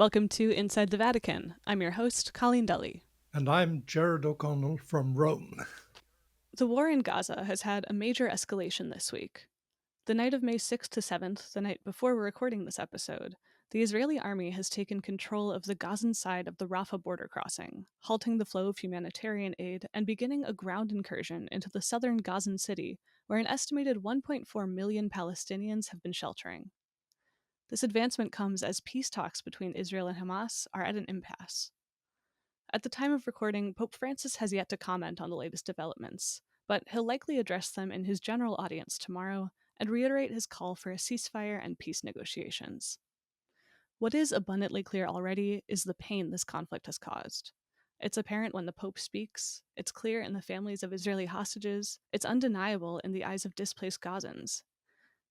Welcome to Inside the Vatican. I'm your host, Colleen Dully. And I'm Jared O'Connell from Rome. The war in Gaza has had a major escalation this week. The night of May 6th to 7th, the night before we're recording this episode, the Israeli army has taken control of the Gazan side of the Rafah border crossing, halting the flow of humanitarian aid and beginning a ground incursion into the southern Gazan city, where an estimated 1.4 million Palestinians have been sheltering. This advancement comes as peace talks between Israel and Hamas are at an impasse. At the time of recording, Pope Francis has yet to comment on the latest developments, but he'll likely address them in his general audience tomorrow and reiterate his call for a ceasefire and peace negotiations. What is abundantly clear already is the pain this conflict has caused. It's apparent when the Pope speaks, it's clear in the families of Israeli hostages, it's undeniable in the eyes of displaced Gazans.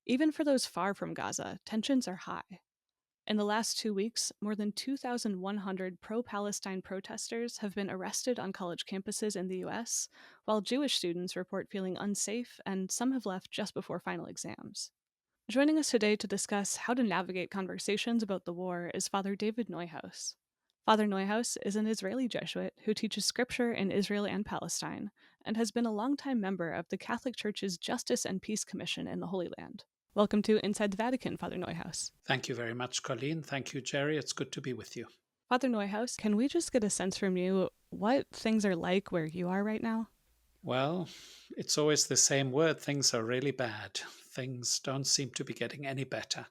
Even for those far from Gaza, tensions are high. In the last 2 weeks, more than 2,100 pro-Palestine protesters have been arrested on college campuses in the US, while Jewish students report feeling unsafe and some have left just before final exams. Joining us today to discuss how to navigate conversations about the war is Father David Neuhaus. Father Neuhaus is an Israeli Jesuit who teaches scripture in Israel and Palestine and has been a longtime member of the Catholic Church's Justice and Peace Commission in the Holy Land. Welcome to Inside the Vatican, Father Neuhaus. Thank you very much, Colleen. Thank you, Jerry. It's good to be with you. Father Neuhaus, can we just get a sense from you what things are like where you are right now? Well, it's always the same word. Things are really bad. Things don't seem to be getting any better.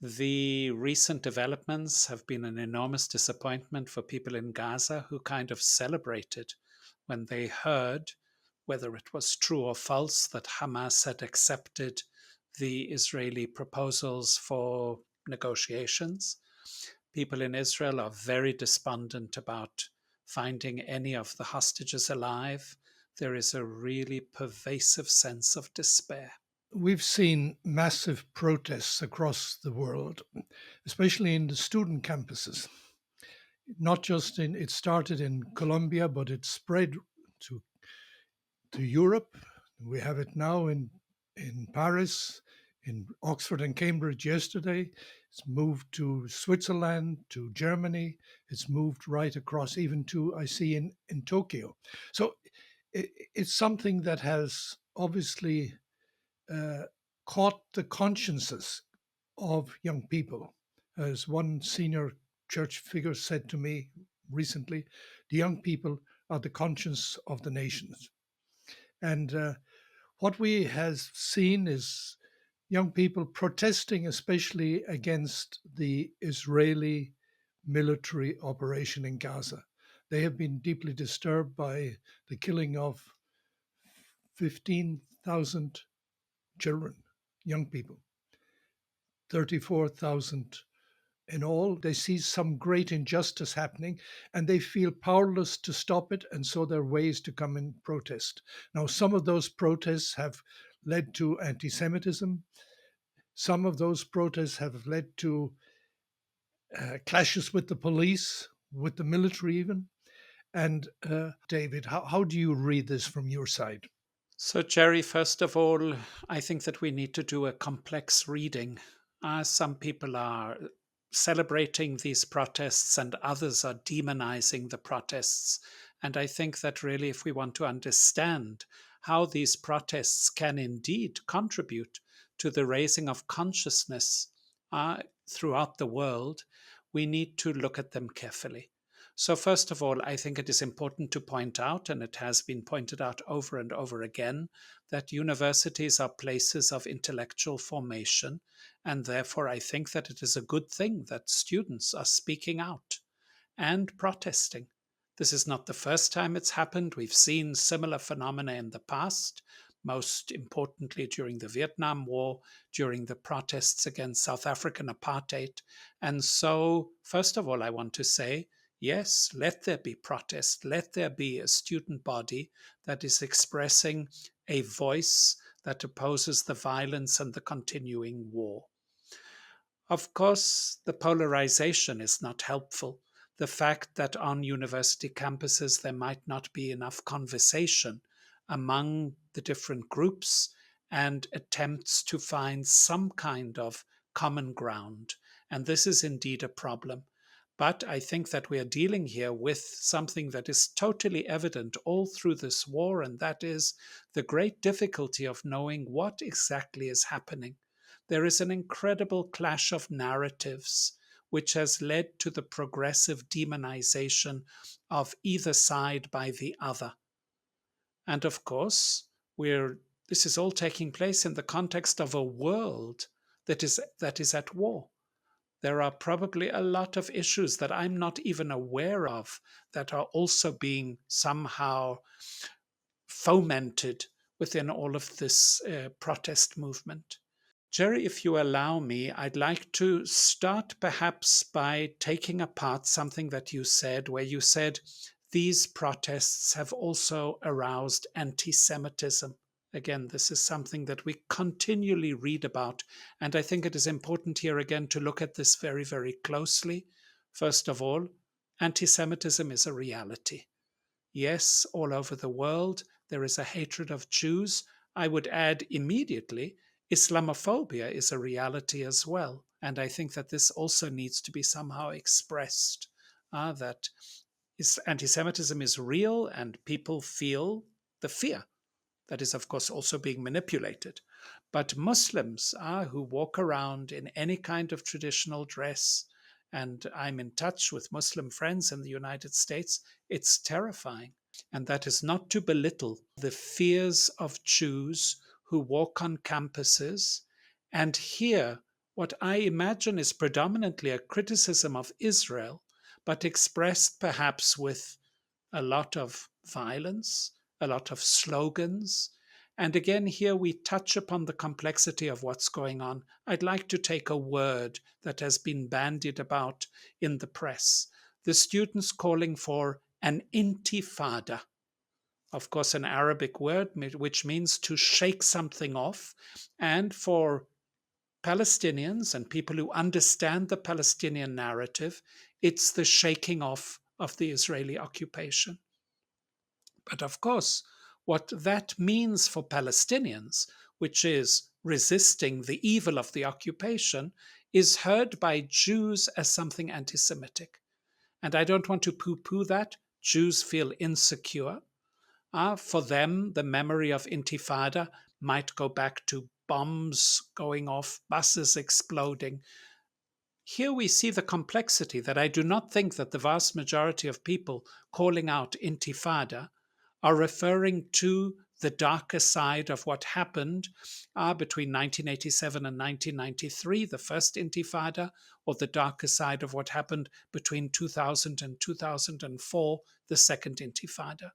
The recent developments have been an enormous disappointment for people in Gaza who kind of celebrated when they heard, whether it was true or false, that Hamas had accepted the Israeli proposals for negotiations. People in Israel are very despondent about finding any of the hostages alive. There is a really pervasive sense of despair. We've seen massive protests across the world, especially in the student campuses. Not just it started in Colombia, but it spread to Europe. We have it now in Paris, in Oxford and Cambridge yesterday. It's moved to Switzerland, to Germany. It's moved right across, even to, I see, in Tokyo. So it's something that has obviously caught the consciences of young people. As one senior church figure said to me recently, the young people are the conscience of the nations. And what we have seen is young people protesting, especially against the Israeli military operation in Gaza. They have been deeply disturbed by the killing of 15,000 children, young people, 34,000 in all. They see some great injustice happening and they feel powerless to stop it. And so there are ways to come and protest. Now, some of those protests have led to anti-Semitism. Some of those protests have led to clashes with the police, with the military even. And David, how do you read this from your side? So, Jerry, first of all, I think that we need to do a complex reading. Some people are celebrating these protests and others are demonizing the protests. And I think that really, if we want to understand how these protests can indeed contribute to the raising of consciousness throughout the world, we need to look at them carefully. So, first of all, I think it is important to point out, and it has been pointed out over and over again, that universities are places of intellectual formation. And therefore, I think that it is a good thing that students are speaking out and protesting. This is not the first time it's happened. We've seen similar phenomena in the past, most importantly during the Vietnam War, during the protests against South African apartheid. And so, first of all, I want to say, yes, let there be protest. Let there be a student body that is expressing a voice that opposes the violence and the continuing war. Of course, the polarization is not helpful. The fact that on university campuses there might not be enough conversation among the different groups and attempts to find some kind of common ground. And this is indeed a problem. But I think that we are dealing here with something that is totally evident all through this war, and that is the great difficulty of knowing what exactly is happening. There is an incredible clash of narratives, which has led to the progressive demonization of either side by the other. And of course, this is all taking place in the context of a world that is at war. There are probably a lot of issues that I'm not even aware of that are also being somehow fomented within all of this protest movement. Jerry, if you allow me, I'd like to start perhaps by taking apart something that you said, where you said these protests have also aroused anti Semitism. Again, this is something that we continually read about. And I think it is important here again to look at this very, very closely. First of all, anti Semitism is a reality. Yes, all over the world, there is a hatred of Jews. I would add immediately, Islamophobia is a reality as well. And I think that this also needs to be somehow expressed that anti Semitism is real and people feel the fear that is, of course, also being manipulated. But Muslims who walk around in any kind of traditional dress, and I'm in touch with Muslim friends in the United States, it's terrifying. And that is not to belittle the fears of Jews who walk on campuses and hear what I imagine is predominantly a criticism of Israel, but expressed perhaps with a lot of violence, a lot of slogans. And again, here we touch upon the complexity of what's going on. I'd like to take a word that has been bandied about in the press. The students calling for an intifada. Of course, an Arabic word which means to shake something off. And for Palestinians and people who understand the Palestinian narrative, it's the shaking off of the Israeli occupation. But of course, what that means for Palestinians, which is resisting the evil of the occupation, is heard by Jews as something anti Semitic. And I don't want to poo poo that. Jews feel insecure. For them, the memory of Intifada might go back to bombs going off, buses exploding. Here we see the complexity that I do not think that the vast majority of people calling out Intifada are referring to the darker side of what happened between 1987 and 1993, the first Intifada, or the darker side of what happened between 2000 and 2004, the second Intifada.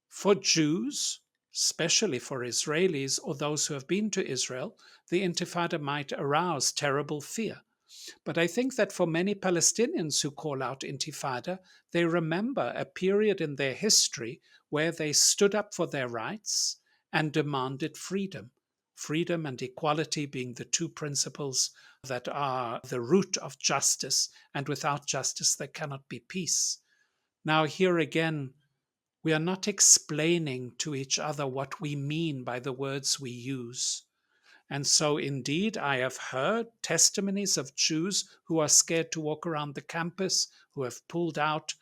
For Jews, especially for Israelis or those who have been to Israel, the Intifada might arouse terrible fear. But I think that for many Palestinians who call out Intifada, they remember a period in their history where they stood up for their rights and demanded freedom. Freedom and equality being the two principles that are the root of justice, and without justice there cannot be peace. Now, here again, we are not explaining to each other what we mean by the words we use. And so, indeed, I have heard testimonies of Jews who are scared to walk around the campus, who have pulled out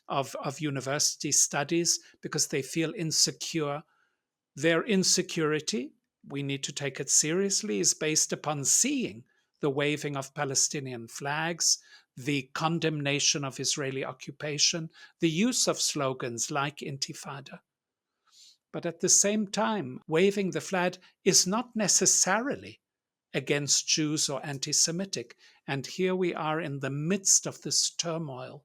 of university studies because they feel insecure. Their insecurity, we need to take it seriously, is based upon seeing the waving of Palestinian flags, the condemnation of Israeli occupation, the use of slogans like Intifada. But at the same time, waving the flag is not necessarily against Jews or anti Semitic. And here we are in the midst of this turmoil.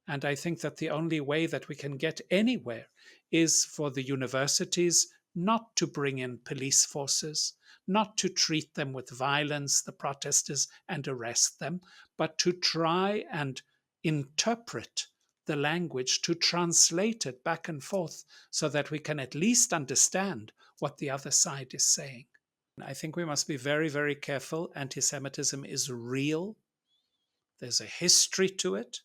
And I think that the only way that we can get anywhere is for the universities not to bring in police forces, not to treat them with violence, the protesters, and arrest them, but to try and interpret the language, to translate it back and forth so that we can at least understand what the other side is saying. I think we must be very, very careful. Anti Semitism is real, there's a history to it.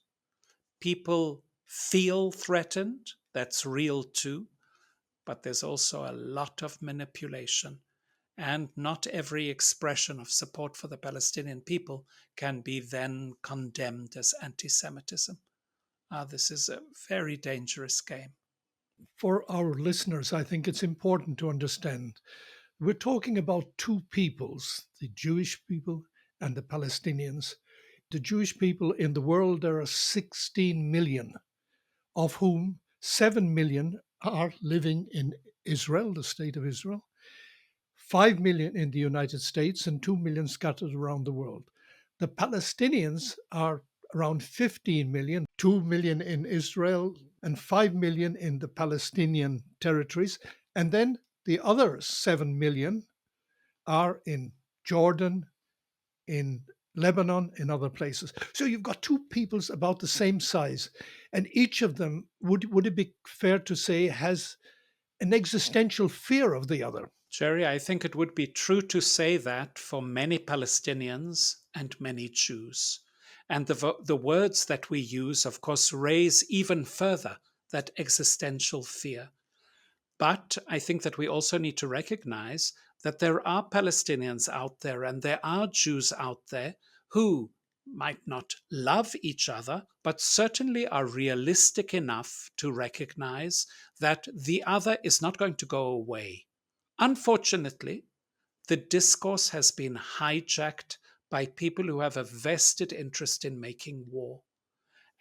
People feel threatened, that's real too. But there's also a lot of manipulation. and not every expression of support for the Palestinian people can be then condemned as anti-Semitism. This is a very dangerous game. For our listeners, I think it's important to understand we're talking about two peoples, the Jewish people and the Palestinians. The Jewish people in the world, there are 16 million, of whom 7 million are living in Israel, the state of Israel, 5 million in the United States, and 2 million scattered around the world. The Palestinians are around 15 million, 2 million in Israel, and 5 million in the Palestinian territories. And then the other 7 million are in Jordan, in Lebanon, in other places. So you've got two peoples about the same size, and each of them, would it be fair to say, has an existential fear of the other? Jerry, I think it would be true to say that for many Palestinians and many Jews. And the words that we use, of course, raise even further that existential fear. But I think that we also need to recognize that there are Palestinians out there and there are Jews out there who might not love each other, but certainly are realistic enough to recognize that the other is not going to go away. Unfortunately, the discourse has been hijacked by people who have a vested interest in making war.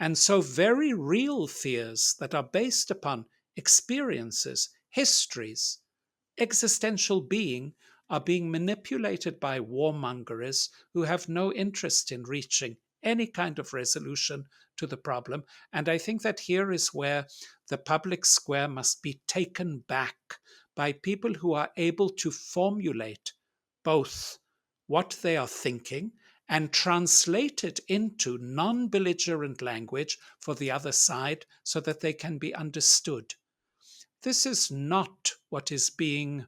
And so, very real fears that are based upon experiences, histories, existential being are being manipulated by warmongers who have no interest in reaching any kind of resolution to the problem. And I think that here is where the public square must be taken back by people who are able to formulate both what they are thinking and translate it into non belligerent language for the other side so that they can be understood. This is not what is being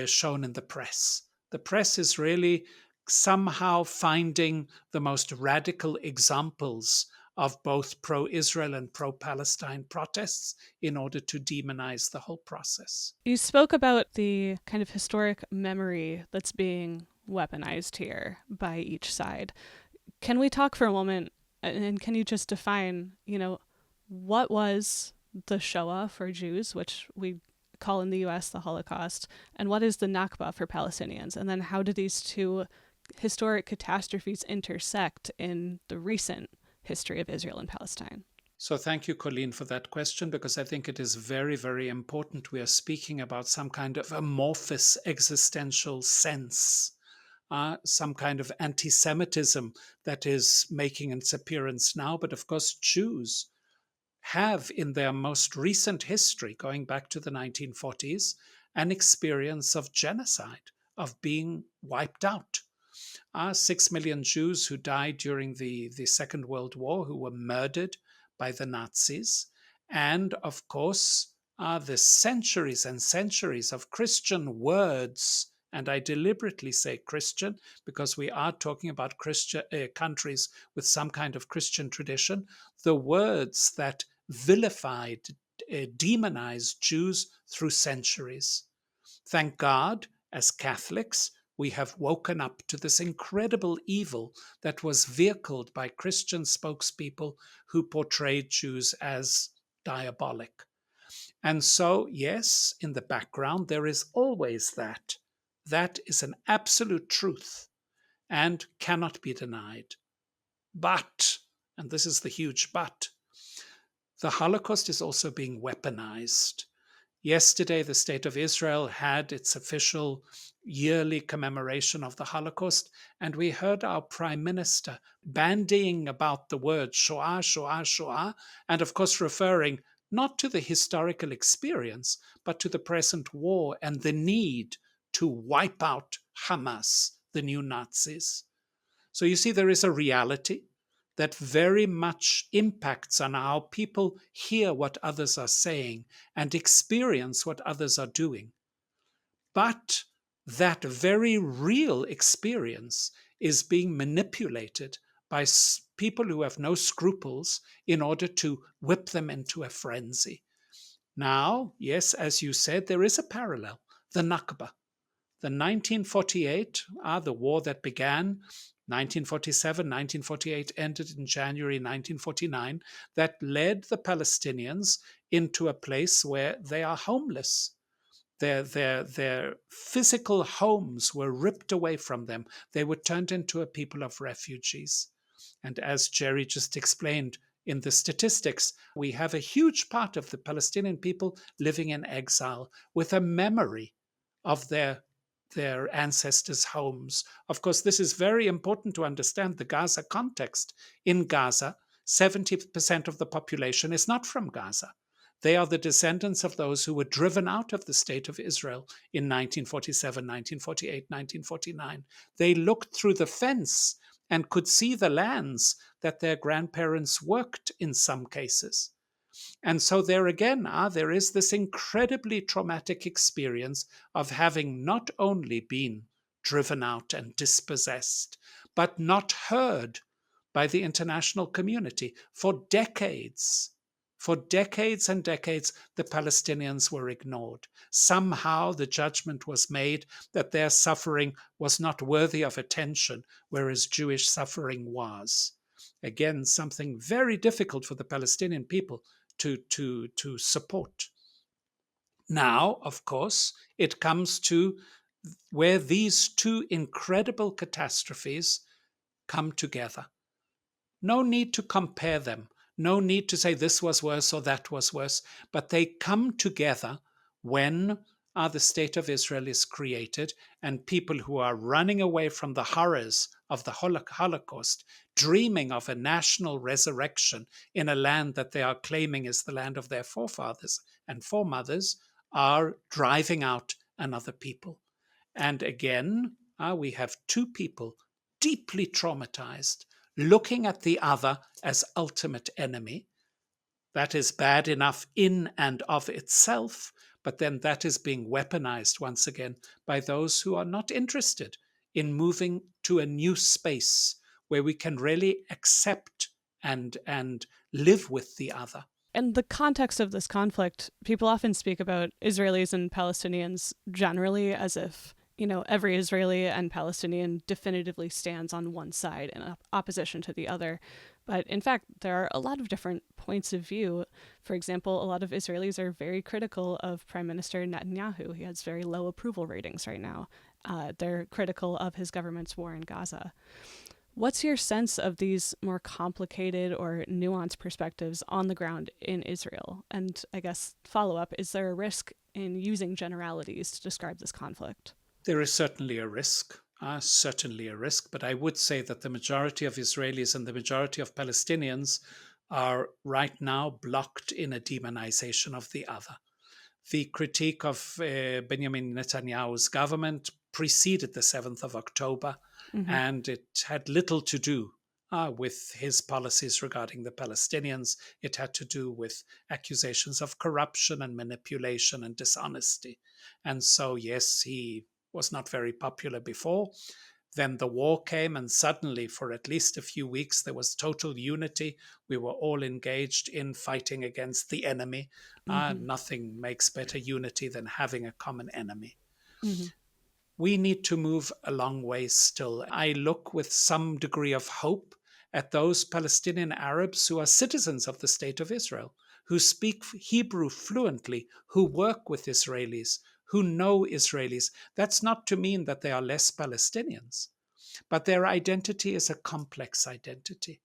shown in the press. The press is really somehow finding the most radical examples of both pro Israel and pro Palestine protests in order to demonize the whole process. You spoke about the kind of historic memory that's being weaponized here by each side. Can we talk for a moment and can you just define, what was the Shoah for Jews, which we call in the US the Holocaust, and what is the Nakba for Palestinians? And then how do these two historic catastrophes intersect in the recent history of Israel and Palestine? So thank you, Colleen, for that question, because I think it is very, very important. We are speaking about some kind of amorphous existential sense, some kind of anti-Semitism that is making its appearance now. But of course, Jews have in their most recent history, going back to the 1940s, an experience of genocide, of being wiped out. 6 million Jews who died during the Second World War, who were murdered by the Nazis. And of course, the centuries and centuries of Christian words, and I deliberately say Christian because we are talking about Christian countries with some kind of Christian tradition, the words that vilified, demonized Jews through centuries. Thank God, as Catholics, we have woken up to this incredible evil that was vehicled by Christian spokespeople who portrayed Jews as diabolic. And so, yes, in the background, there is always that. That is an absolute truth and cannot be denied. But, and this is the huge but, the Holocaust is also being weaponized. Yesterday, the State of Israel had its official yearly commemoration of the Holocaust, and we heard our Prime Minister bandying about the word Shoah, Shoah, Shoah, and of course referring not to the historical experience, but to the present war and the need to wipe out Hamas, the new Nazis. So you see, there is a reality that very much impacts on how people hear what others are saying and experience what others are doing. But that very real experience is being manipulated by people who have no scruples in order to whip them into a frenzy. Now, yes, as you said, there is a parallel, the Nakba. The 1948, the war that began 1947, 1948, ended in January 1949, that led the Palestinians into a place where they are homeless. Their physical homes were ripped away from them. They were turned into a people of refugees. And as Jerry just explained in the statistics, we have a huge part of the Palestinian people living in exile with a memory of their ancestors' homes. Of course, this is very important to understand the Gaza context. In Gaza, 70% of the population is not from Gaza. They are the descendants of those who were driven out of the state of Israel in 1947, 1948, 1949. They looked through the fence and could see the lands that their grandparents worked in some cases. And so, there again, there is this incredibly traumatic experience of having not only been driven out and dispossessed, but not heard by the international community for decades. For decades and decades, the Palestinians were ignored. Somehow the judgment was made that their suffering was not worthy of attention, whereas Jewish suffering was. Again, something very difficult for the Palestinian people to support. Now, of course, it comes to where these two incredible catastrophes come together. No need to compare them. No need to say this was worse or that was worse, but they come together when the state of Israel is created and people who are running away from the horrors of the Holocaust, dreaming of a national resurrection in a land that they are claiming is the land of their forefathers and foremothers, are driving out another people. And again, we have two people deeply traumatized, looking at the other as ultimate enemy. That is bad enough in and of itself, but then that is being weaponized once again by those who are not interested in moving to a new space where we can really accept and live with the other. In the context of this conflict, people often speak about Israelis and Palestinians generally as if, every Israeli and Palestinian definitively stands on one side in opposition to the other. But in fact, there are a lot of different points of view. For example, a lot of Israelis are very critical of Prime Minister Netanyahu. He has very low approval ratings right now. They're critical of his government's war in Gaza. What's your sense of these more complicated or nuanced perspectives on the ground in Israel? And I guess follow up, is there a risk in using generalities to describe this conflict? There is certainly a risk, but I would say that the majority of Israelis and the majority of Palestinians are right now blocked in a demonization of the other. The critique of Benjamin Netanyahu's government preceded the 7th of October, and it had little to do with his policies regarding the Palestinians. It had to do with accusations of corruption and manipulation and dishonesty. And so, yes, he was not very popular before. Then the war came, and suddenly, for at least a few weeks, there was total unity. We were all engaged in fighting against the enemy. Nothing makes better unity than having a common enemy. We need to move a long way still. I look with some degree of hope at those Palestinian Arabs who are citizens of the State of Israel, who speak Hebrew fluently, who work with Israelis, who know Israelis. That's not to mean that they are less Palestinians, but their identity is a complex identity.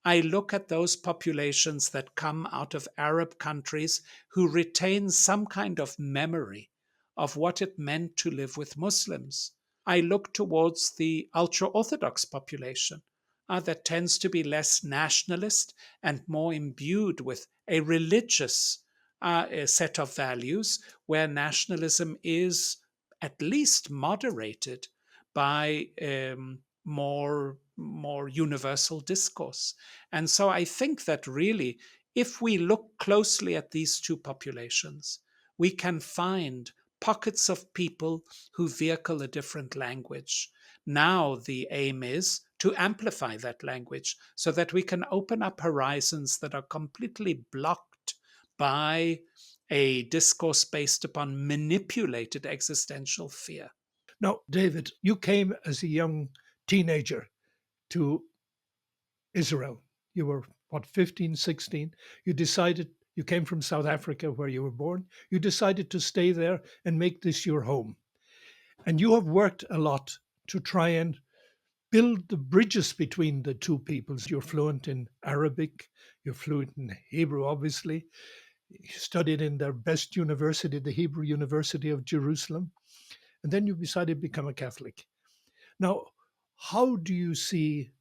I look at those populations that come out of Arab countries who retain some kind of memory of what it meant to live with Muslims. I look towards the ultra-Orthodox population that tends to be less nationalist and more imbued with a religious set of values, where nationalism is at least moderated by more universal discourse. And so I think that really, if we look closely at these two populations, we can find pockets of people who vehicle a different language. Now the aim is to amplify that language so that we can open up horizons that are completely blocked by a discourse based upon manipulated existential fear. Now, David, you came as a young teenager to Israel. You were, what, 15, 16? You decided, you came from South Africa where you were born. You decided to stay there and make this your home. And you have worked a lot to try and build the bridges between the two peoples. You're fluent in Arabic, you're fluent in Hebrew, obviously. You studied in their best university, the Hebrew University of Jerusalem. And then you decided to become a Catholic. Now, how do you see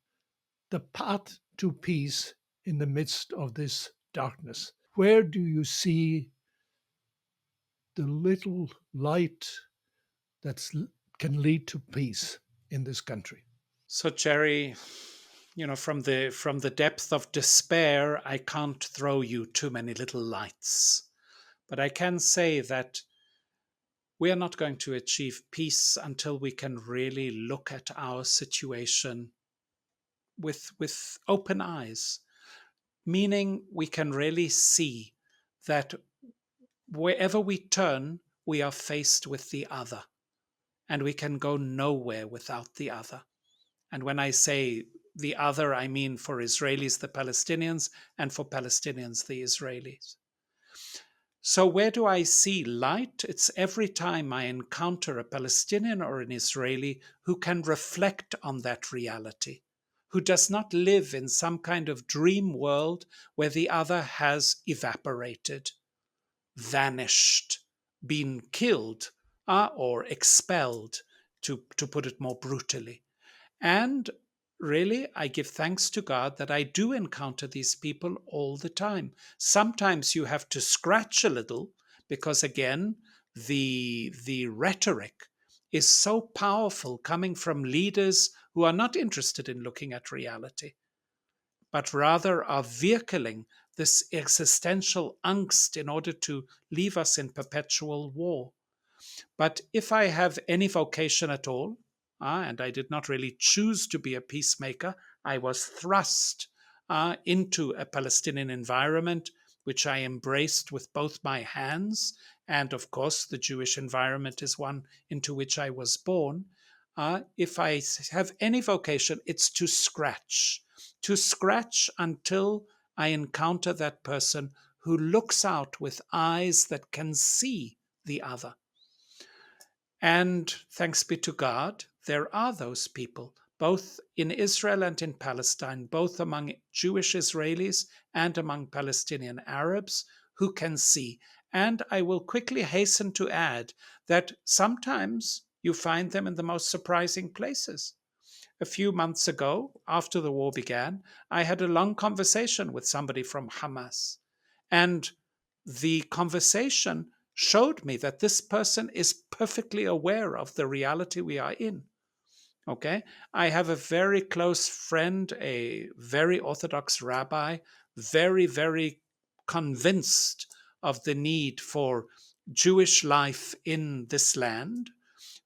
the path to peace in the midst of this darkness? Where do you see the little light that can lead to peace in this country? So, Jerry, from the depth of despair, I can't throw you too many little lights. But I can say that we are not going to achieve peace until we can really look at our situation with open eyes, meaning we can really see that wherever we turn, we are faced with the other, and we can go nowhere without the other. And when I say the other, I mean for Israelis, the Palestinians, and for Palestinians, the Israelis. So, where do I see light? It's every time I encounter a Palestinian or an Israeli who can reflect on that reality, who does not live in some kind of dream world where the other has evaporated, vanished, been killed, or expelled, to put it more brutally. And really, I give thanks to God that I do encounter these people all the time. Sometimes you have to scratch a little because, again, the rhetoric is so powerful coming from leaders who are not interested in looking at reality, but rather are vehicling this existential angst in order to leave us in perpetual war. But if I have any vocation at all, and I did not really choose to be a peacemaker, I was thrust into a Palestinian environment, which I embraced with both my hands. And of course, the Jewish environment is one into which I was born. If I have any vocation, it's to scratch until I encounter that person who looks out with eyes that can see the other. And thanks be to God, there are those people, both in Israel and in Palestine, both among Jewish Israelis and among Palestinian Arabs, who can see. And I will quickly hasten to add that sometimes you find them in the most surprising places. A few months ago, after the war began, I had a long conversation with somebody from Hamas. And the conversation showed me that this person is perfectly aware of the reality we are in. Okay. I have a very close friend, a very Orthodox rabbi, very, very convinced of the need for Jewish life in this land,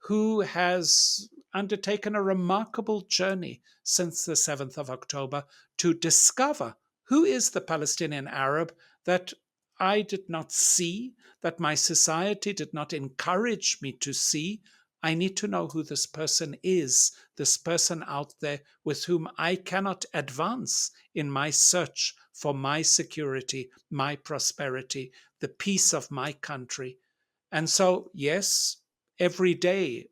who has undertaken a remarkable journey since the 7th of October to discover who is the Palestinian Arab that I did not see, that my society did not encourage me to see. I need to know who this person is, this person out there with whom I cannot advance in my search for my security, my prosperity, the peace of my country. And so, yes, every day,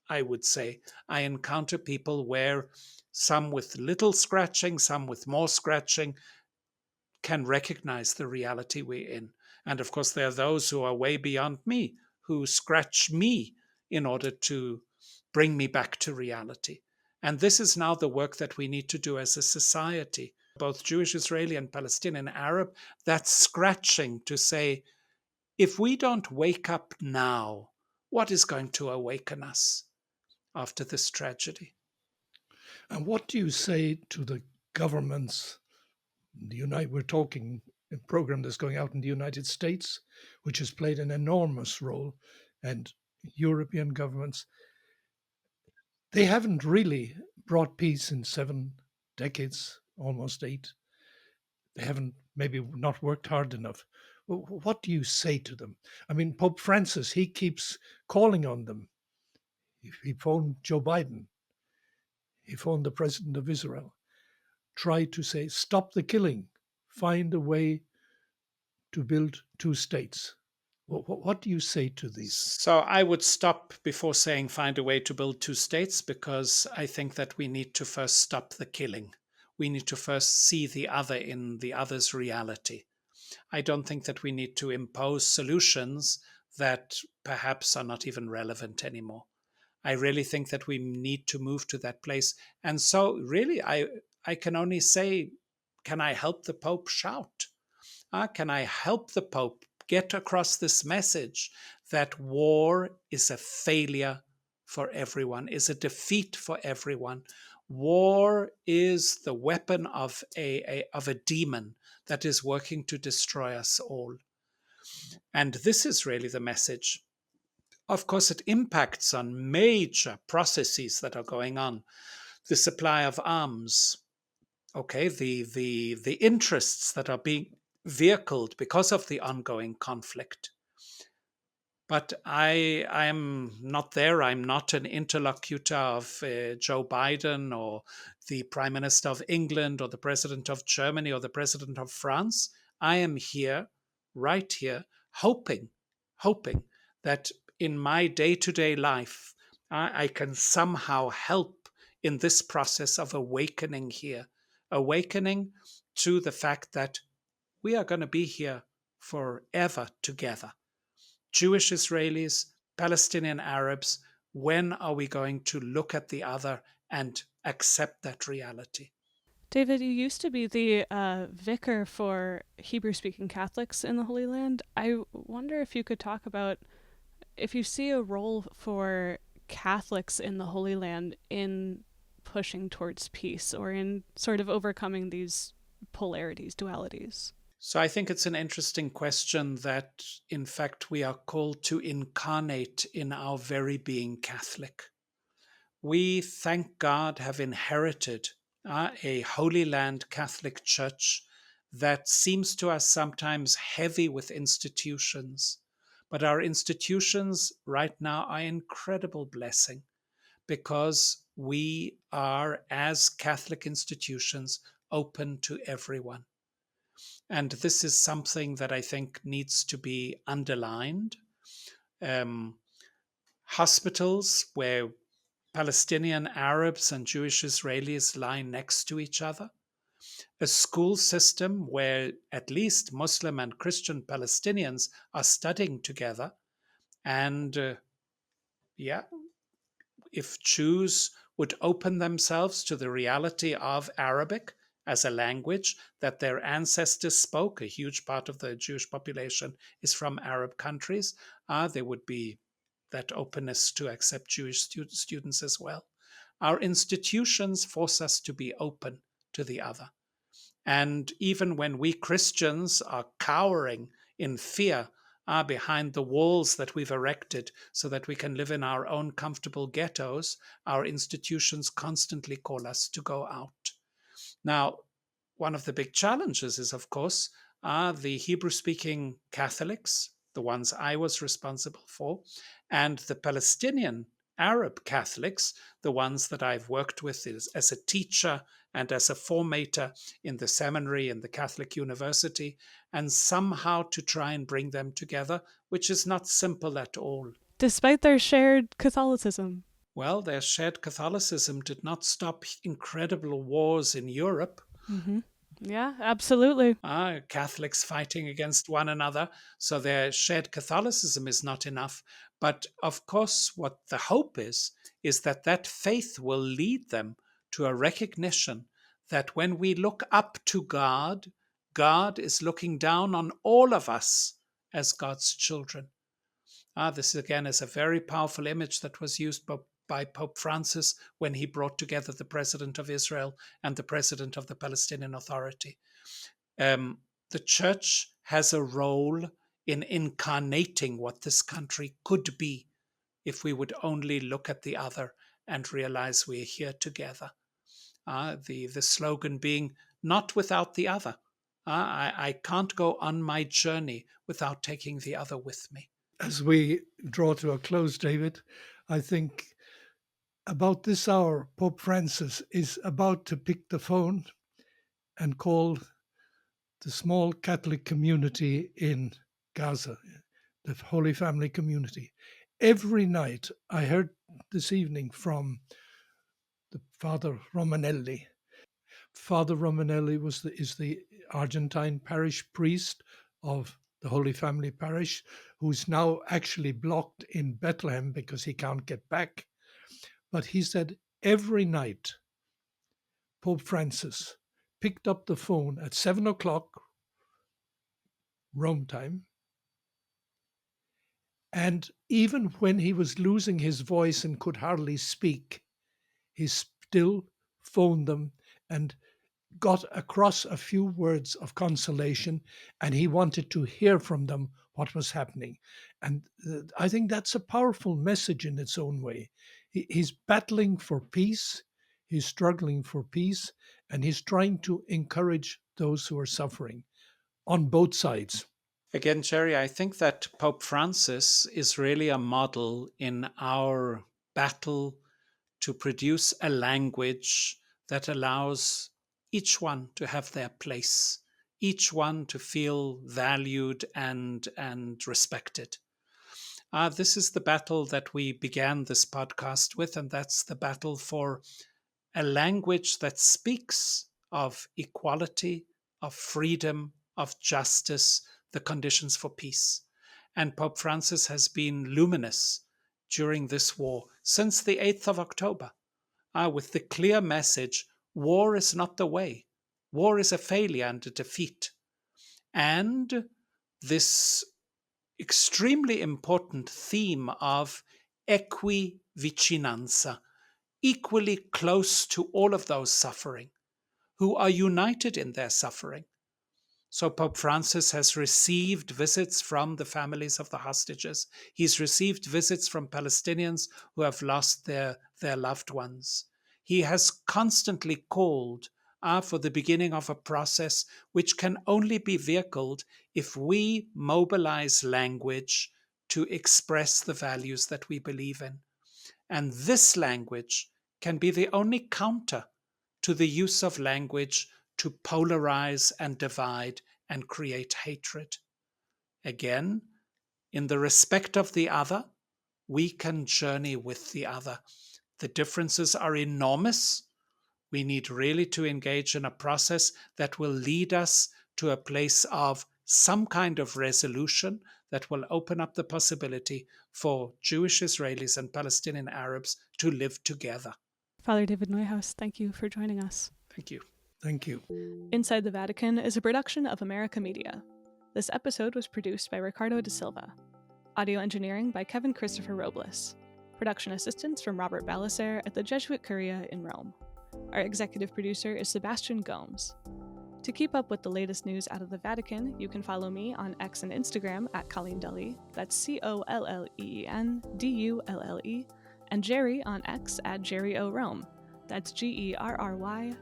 I would say, I encounter people where some with little scratching, some with more scratching, can recognize the reality we're in. And of course, there are those who are way beyond me, who scratch me in order to bring me back to reality. And this is now the work that we need to do as a society, both Jewish, Israeli, and Palestinian Arab, that scratching to say, if we don't wake up now, what is going to awaken us after this tragedy? And what do you say to the governments? We're talking a program that's going out in the United States, which has played an enormous role, and European governments. They haven't really brought peace in 7 decades, almost 8. They haven't maybe not worked hard enough. What do you say to them? I mean, Pope Francis, he keeps calling on them. He phoned Joe Biden. He phoned the president of Israel. Tried to say, stop the killing. Find a way to build two states. What do you say to these? So I would stop before saying find a way to build two states, because I think that we need to first stop the killing. We need to first see the other in the other's reality. I don't think that we need to impose solutions that perhaps are not even relevant anymore. I really think that we need to move to that place. And so, really, I can only say, can I help the Pope shout? Can I help the Pope get across this message that war is a failure for everyone, is a defeat for everyone? War is the weapon of a demon that is working to destroy us all. And this is really the message. Of course, it impacts on major processes that are going on. The supply of arms, okay, the interests that are being vehicled because of the ongoing conflict. But I am not there. I'm not an interlocutor of Joe Biden or the Prime Minister of England or the President of Germany or the President of France. I am here, right here, hoping that in my day-to-day life, I can somehow help in this process of awakening here, awakening to the fact that we are going to be here forever together. Jewish Israelis, Palestinian Arabs, when are we going to look at the other and accept that reality? David, you used to be the vicar for Hebrew speaking Catholics in the Holy Land. I wonder if you could talk about if you see a role for Catholics in the Holy Land in pushing towards peace or in sort of overcoming these polarities, dualities. So I think it's an interesting question that, in fact, we are called to incarnate in our very being Catholic. We, thank God, have inherited a Holy Land Catholic Church that seems to us sometimes heavy with institutions. But our institutions right now are incredible blessing, because we are, as Catholic institutions, open to everyone. And this is something that I think needs to be underlined. Um, Hospitals where Palestinian Arabs and Jewish Israelis lie next to each other. A school system where at least Muslim and Christian Palestinians are studying together. And yeah, if Jews would open themselves to the reality of Arabic as a language that their ancestors spoke, a huge part of the Jewish population is from Arab countries, there would be that openness to accept Jewish students as well. Our institutions force us to be open to the other. And even when we Christians are cowering in fear behind the walls that we've erected so that we can live in our own comfortable ghettos, our institutions constantly call us to go out. Now, one of the big challenges is, of course, the Hebrew speaking Catholics, the ones I was responsible for, and the Palestinian Arab Catholics, the ones that I've worked with as a teacher and as a formator in the seminary and the Catholic University, and somehow to try and bring them together, which is not simple at all. Despite their shared Catholicism. Well, their shared Catholicism did not stop incredible wars in Europe. Mm-hmm. Yeah, absolutely. Catholics fighting against one another. So their shared Catholicism is not enough. But of course, what the hope is that that faith will lead them to a recognition that when we look up to God, God is looking down on all of us as God's children. This again is a very powerful image that was used by Pope Francis when he brought together the president of Israel and the president of the Palestinian Authority. The church has a role in incarnating what this country could be if we would only look at the other and realize we're here together. The slogan being, not without the other. I can't go on my journey without taking the other with me. As we draw to a close, David, I think About this hour, Pope Francis is about to pick the phone and call the small Catholic community in Gaza, the Holy Family community. Every night, I heard this evening from the Father Romanelli. Father Romanelli is the Argentine parish priest of the Holy Family Parish, who's now actually blocked in Bethlehem because he can't get back. But he said every night, Pope Francis picked up the phone at 7 o'clock Rome time. And even when he was losing his voice and could hardly speak, he still phoned them and got across a few words of consolation, and he wanted to hear from them what was happening. And I think that's a powerful message in its own way. He's battling for peace, he's struggling for peace, and he's trying to encourage those who are suffering on both sides. Again, Jerry, I think that Pope Francis is really a model in our battle to produce a language that allows each one to have their place, each one to feel valued and respected. This is the battle that we began this podcast with, and that's the battle for a language that speaks of equality, of freedom, of justice, the conditions for peace. And Pope Francis has been luminous during this war since the 8th of October, with the clear message, war is not the way. War is a failure and a defeat. And this extremely important theme of equivicinanza, equally close to all of those suffering, who are united in their suffering. So Pope Francis has received visits from the families of the hostages. He's received visits from Palestinians who have lost their loved ones. He has constantly called for the beginning of a process which can only be vehicled if we mobilize language to express the values that we believe in. And this language can be the only counter to the use of language to polarize and divide and create hatred. Again, in the respect of the other, we can journey with the other. The differences are enormous. We need really to engage in a process that will lead us to a place of some kind of resolution that will open up the possibility for Jewish Israelis and Palestinian Arabs to live together. Father David Neuhaus, thank you for joining us. Thank you. Thank you. Inside the Vatican is a production of America Media. This episode was produced by Ricardo da Silva. Audio engineering by Kevin Christopher Robles. Production assistance from Robert Balaser at the Jesuit Curia in Rome. Our executive producer is Sebastian Gomes. To keep up with the latest news out of the Vatican, you can follow me on X and Instagram at Colleen Dully, that's COLLEENDULLE, and Jerry on X at Jerry O. Rome, that's GERRYOROME.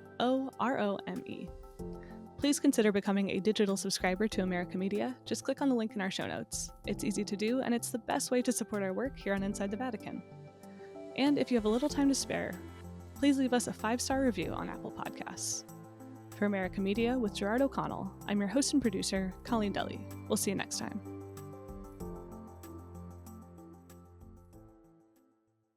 Please consider becoming a digital subscriber to America Media. Just click on the link in our show notes. It's easy to do, and it's the best way to support our work here on Inside the Vatican. And if you have a little time to spare, please leave us a 5-star review on Apple Podcasts. For America Media with Gerard O'Connell, I'm your host and producer, Colleen Dully. We'll see you next time.